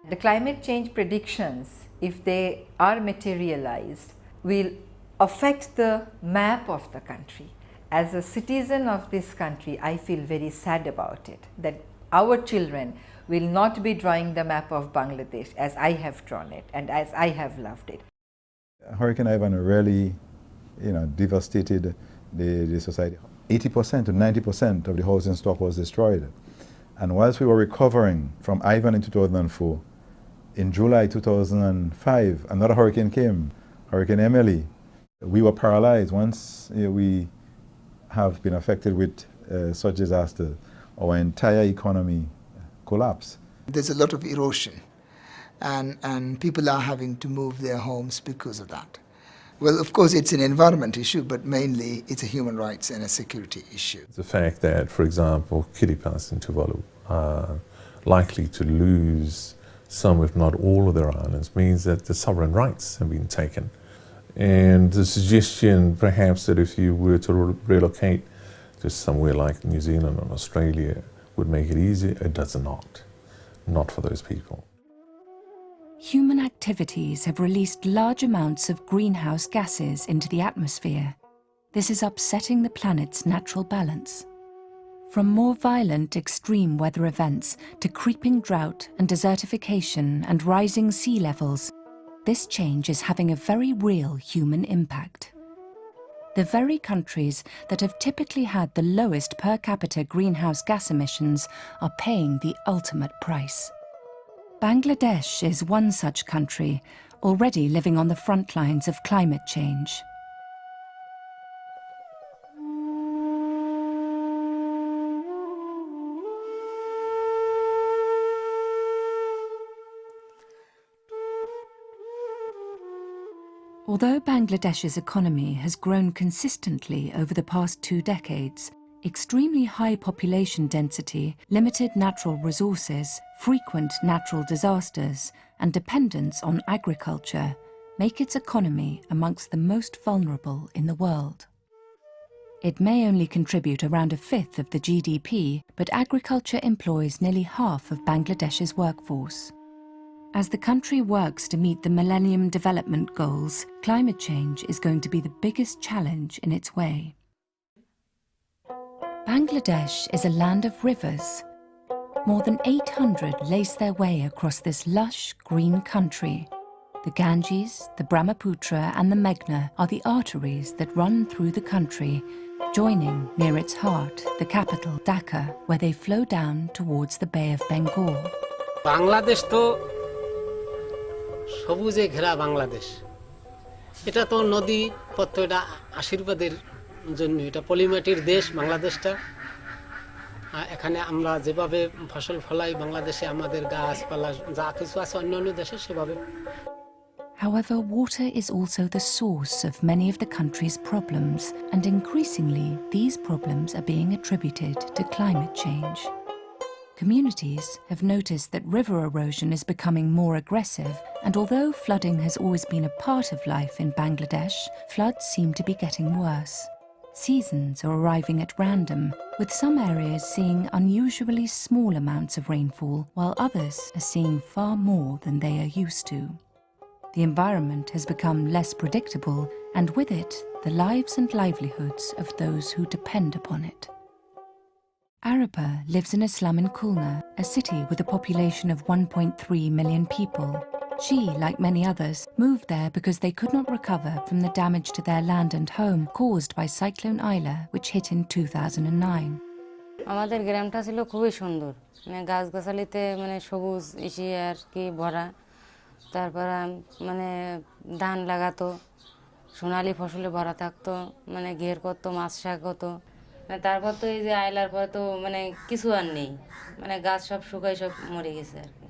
The climate change predictions, if they are materialized, will affect the map of the country. As a citizen of this country, I feel very sad about it, that our children will not be drawing the map of Bangladesh as I have drawn it and as I have loved it. Hurricane Ivan really, devastated the society. 80% to 90% of the housing stock was destroyed. And whilst we were recovering from Ivan in 2004, in July 2005, another hurricane came, Hurricane Emily. We were paralyzed. Once we have been affected with such disaster, our entire economy collapsed. There's a lot of erosion, and people are having to move their homes because of that. Well, of course, it's an environment issue, but mainly it's a human rights and a security issue. The fact that, for example, Kiribati and Tuvalu are likely to lose some, if not all, of their islands means that the sovereign rights have been taken. And the suggestion, perhaps, that if you were to relocate to somewhere like New Zealand or Australia would make it easier, it does not for those people. Human activities have released large amounts of greenhouse gases into the atmosphere. This is upsetting the planet's natural balance. From more violent extreme weather events to creeping drought and desertification and rising sea levels, this change is having a very real human impact. The very countries that have typically had the lowest per capita greenhouse gas emissions are paying the ultimate price. Bangladesh is one such country, already living on the front lines of climate change. Although Bangladesh's economy has grown consistently over the past 2 decades, extremely high population density, limited natural resources, frequent natural disasters, and dependence on agriculture make its economy amongst the most vulnerable in the world. It may only contribute around 1/5 of the GDP, but agriculture employs nearly half of Bangladesh's workforce. As the country works to meet the Millennium Development Goals, climate change is going to be the biggest challenge in its way. Bangladesh is a land of rivers. More than 800 lace their way across this lush, green country. The Ganges, the Brahmaputra and the Meghna are the arteries that run through the country, joining near its heart, the capital, Dhaka, where they flow down towards the Bay of Bengal. Bangladesh তো সবুজে ঘেরা বাংলাদেশ। এটা তো নদী পথ, এটা আশীর্বাদের জন্য, এটা পলিমাটির দেশ বাংলাদেশটা। এখানে আমরা যেভাবে ফসল ফলাই বাংলাদেশে আমাদের গাছপালা যা কিছু আছে অন্যান্য দেশে সেভাবে। However, water is also the source of many of the country's problems, and increasingly these problems are being attributed to climate change. Communities have noticed that river erosion is becoming more aggressive, and although flooding has always been a part of life in Bangladesh, floods seem to be getting worse. Seasons are arriving at random, with some areas seeing unusually small amounts of rainfall, while others are seeing far more than they are used to. The environment has become less predictable, and with it, the lives and livelihoods of those who depend upon it. Arapa lives in a slum in Khulna, a city with a population of 1.3 million people. She, like many others, moved there because they could not recover from the damage to their land and home caused by Cyclone Aila, which hit in 2009. আমাদের গ্রামটা ছিল খুবই সুন্দর, মানে গাছগাছালিতে মানে সবুজ EC আর কি ভরা। তারপর মানে ধান লাগাতো, সোনালি ফসলে ভরা থাকতো, মানে ঘের করতো, মাছ শাক হতো। তারপর তো এই যে আইলার পরে তো মানে কিছু আর নেই, মানে গাছ সব শুকাই সব মরে গেছে আর কি।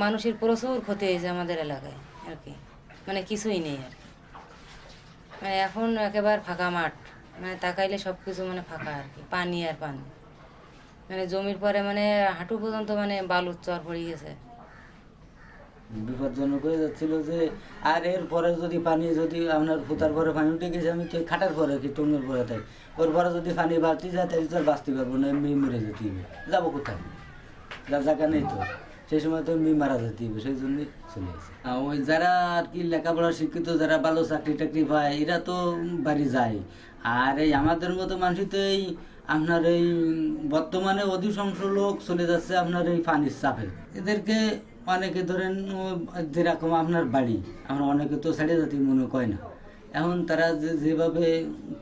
মানুষের প্রচুর ক্ষতি হয়েছে আমাদের এলাকায় আর কি, মানে কিছুই নেই আর কি। মানে এখন একেবারে ফাঁকা মাঠ, মানে তাকাইলে সব কিছু মানে ফাঁকা আর কি, পানি আর পানি। মানে জমির পরে মানে হাঁটু পর্যন্ত মানে বালুর চর পড়ে গেছে। বিপজ্জনক হয়ে যাচ্ছিল যে আর এর পরে যদি পানি যদি আপনার ফুতার পরে পানি উঠে গেছে, আমি তো খাটার পরে কি টঙ্গের পরে তাই ওর পরে যদি পানি বাড়তি যায় তাহলে তো আর বাঁচতে পারবো না, এমনি মরে যেতে হবে। যাবো কোথায়? যার জায়গা নেই তো, সেই সময় তো এমনি মারা যেতে হবে, সেই জন্যই চলে আসে। ওই যারা আর কি লেখাপড়া শিক্ষিত, যারা ভালো চাকরি টাকরি পায়, এরা তো বাড়ি যায়। আর এই আমাদের মতো মানুষই তো এই আপনার এই বর্তমানে অধিকাংশ লোক চলে যাচ্ছে আপনার এই পানির চাপে। এদেরকে অনেকে ধরেন যেরকম আপনার বাড়ি, আমরা অনেকে তো ছেড়ে যেতে মনে কয় না। এখন তারা যেভাবে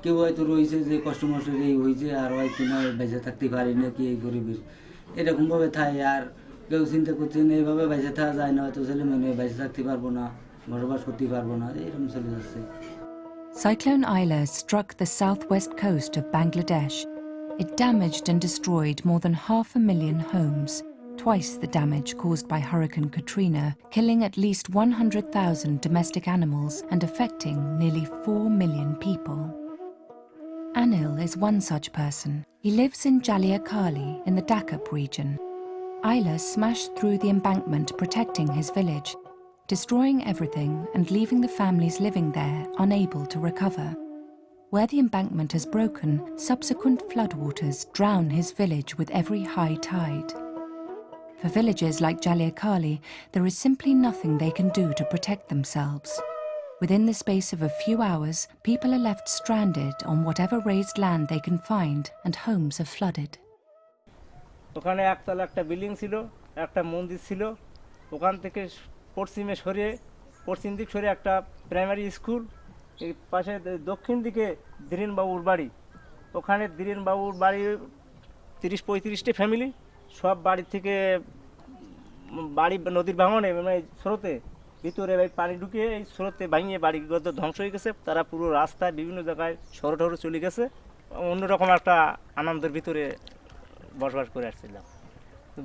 কেউ হয়তো রয়েছে যে কষ্ট মষ্ট এই হয়েছে আর হয়তো না বেঁচে থাকতে পারি না কি এই পরিবেশ এরকমভাবে থাকে। আর কেউ চিন্তা করছেন এইভাবে বেঁচে থাকা যায় না, হয়তো ছেলে মেয়ে বেঁচে থাকতে পারবো না, বসবাস করতে পারবো না, এরকম চলে যাচ্ছে। Cyclone Aila struck the southwest coast of Bangladesh. It damaged and destroyed more than 500,000 homes, twice the damage caused by Hurricane Katrina, killing at least 100,000 domestic animals and affecting nearly 4 million people. Anil is one such person. He lives in Jaliakali in the Dakap region. Aila smashed through the embankment protecting his village, destroying everything and leaving the families living there unable to recover. Where the embankment has broken, subsequent floodwaters drown his village with every high tide. For villages like Jaliakali, there is simply nothing they can do to protect themselves. Within the space of a few hours, people are left stranded on whatever raised land they can find, and homes are flooded. ওখানে একতলা একটা building ছিল, একটা মন্দির ছিল। ওখান থেকে পশ্চিমে সরিয়ে, পশ্চিম দিক সরিয়ে একটা প্রাইমারি স্কুল, এই পাশে দক্ষিণ দিকে ধীরেনবাবুর বাড়ি। ওখানে ধীরেনবাবুর বাড়ি 30-35টি ফ্যামিলি, সব বাড়ি থেকে বাড়ি নদীর ভাঙনে মানে স্রোতে ভিতরে পানি ঢুকিয়ে এই স্রোতে ভাঙিয়ে বাড়িগুলো ধ্বংস হয়ে গেছে। তারা পুরো রাস্তায় বিভিন্ন জায়গায় শহর টহরে চলে গেছে। অন্যরকম একটা আনন্দের ভিতরে বসবাস করে আসছিলাম।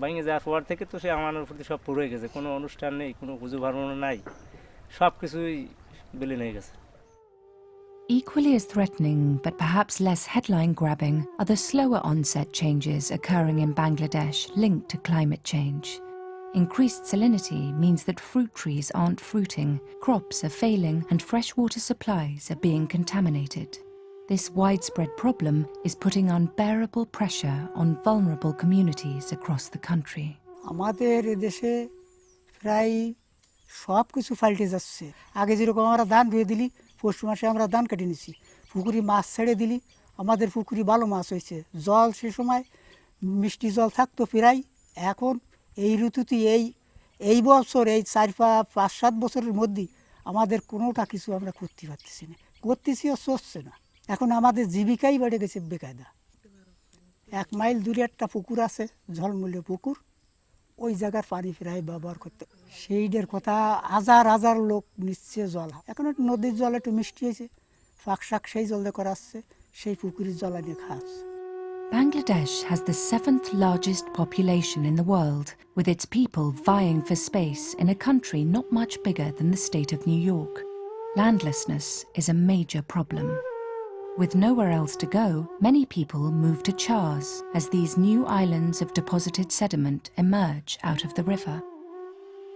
ভেঙে যাওয়ার পর থেকে তো সে আমার প্রতি সব পুরো হয়ে গেছে, কোনো অনুষ্ঠান নেই, কোনো পুজো পার্বণ নাই, সব কিছুই বিলীন হয়ে গেছে। Equally as threatening, but perhaps less headline-grabbing, are the slower onset changes occurring in Bangladesh linked to climate change. Increased salinity means that fruit trees aren't fruiting, crops are failing, and freshwater supplies are being contaminated. This widespread problem is putting unbearable pressure on vulnerable communities across the country. আমাদের দেশে প্রায় সব কিছু পাল্টে যাচ্ছে। আগে যেরকম আমরা ধান ধুয়ে দিলি, পৌষ মাসে আমরা ধান কেটে নিছি, পুকুরি মাছ ছেড়ে দিলি, আমাদের পুকুরি ভালো মাছ হয়েছে, জল সে সময় মিষ্টি জল থাকতো প্রায়। এখন এই ঋতুতে এই বছর এই 4-5-7 বছরের মধ্যেই আমাদের কোনোটা কিছু আমরা করতে পারতেছি না, করতেছিও চলছে না। এখন আমাদের জীবিকাই বেড়ে গেছে বেকায়দা। 1 মাইল দূরে একটা পুকুর আছে, ঝলমূল্য পুকুর, ওই জায়গার পানি প্রায় ব্যবহার করতে, সেইটার কথা হাজার হাজার লোক নিচ্ছে জল। এখন একটু নদীর জল একটু মিষ্টি হয়েছে, ফাঁক শাক সেই জল দিয়ে করাচ্ছে, সেই পুকুরের জল নিয়ে খাওয়াচ্ছে। Bangladesh has the 7th largest population in the world, with its people vying for space in a country not much bigger than the state of New York. Landlessness is a major problem. With nowhere else to go, many people move to chars as these new islands of deposited sediment emerge out of the river.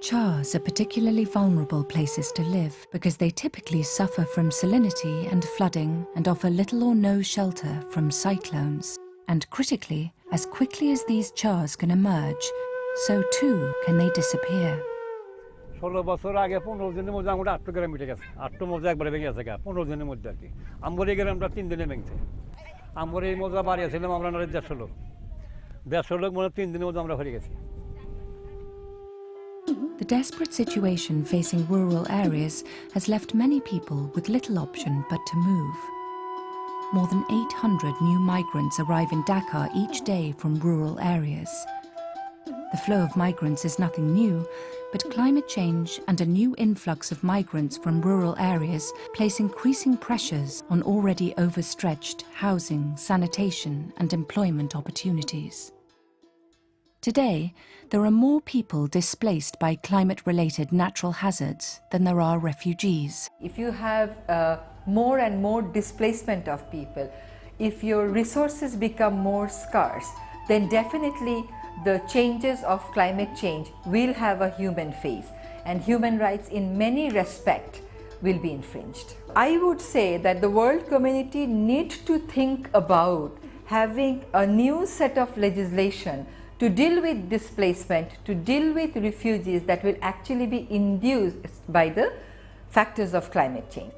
Chars are particularly vulnerable places to live because they typically suffer from salinity and flooding and offer little or no shelter from cyclones. And critically, as quickly as these chars can emerge, so too can they disappear. 16 বছর আগে 15 দিনের মধ্যে আমরা 8 গ্রাম মিটে গেছে, 8 মজা একবারে ভেঙে গেছে 15 দিনের মধ্যে আর কি। আমার এই গ্রামটা 3 দিনে ভেঙছে। আমার এই মজা বাড়িয়েছিলাম আমরা 150 লোক, 150 লোক মানে 3 দিনের মধ্যে আমরা হয়ে গেছি। The desperate situation facing rural areas has left many people with little option but to move. More than 800 new migrants arrive in Dhaka each day from rural areas. The flow of migrants is nothing new, but climate change and a new influx of migrants from rural areas place increasing pressures on already overstretched housing, sanitation, and employment opportunities. Today, there are more people displaced by climate-related natural hazards than there are refugees. If you have more and more displacement of people, if your resources become more scarce, then definitely the changes of climate change will have a human face, and human rights in many respects will be infringed. I would say that the world community need to think about having a new set of legislation to deal with displacement, to deal with refugees that will actually be induced by the factors of climate change.